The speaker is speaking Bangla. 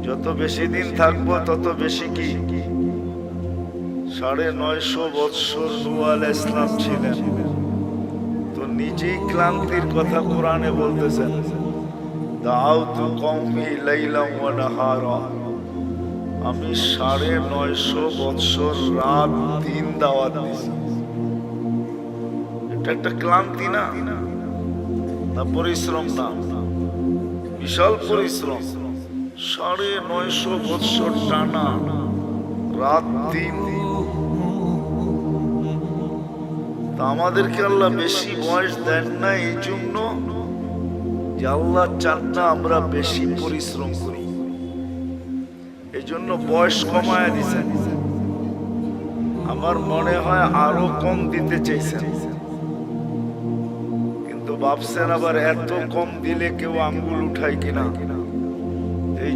যত বেশি দিন থাকবো তত বেশি কি ৯৫০ বৎসর নূহ আলাইহিস সালাম ছিলেন, তো নিজেই ক্লান্তির কথা কোরআনে বলতেছেন, দাউতু কওমি লাইলাম ওয়া নাহারা, আমি ৯৫০ বৎসর রাত দিন দাওয়াত দিয়েছি। এটা একটা ক্লান্তি না, না পরিশ্রম না, বিশাল পরিশ্রম। ৯৫০ বৎসর টানা রাত দিন। তা আমাদেরকে আল্লাহ বেশি বয়স দেন না এই জন্য যে আল্লাহ চান না আমরা বেশি পরিশ্রম করি, এই জন্য বয়স কমায় দিছেন। আমার মনে হয় আরো কম দিতে চাইছেন, কিন্তু ভাবছেন আবার এত কম দিলে কেউ আঙ্গুল উঠায় কিনা।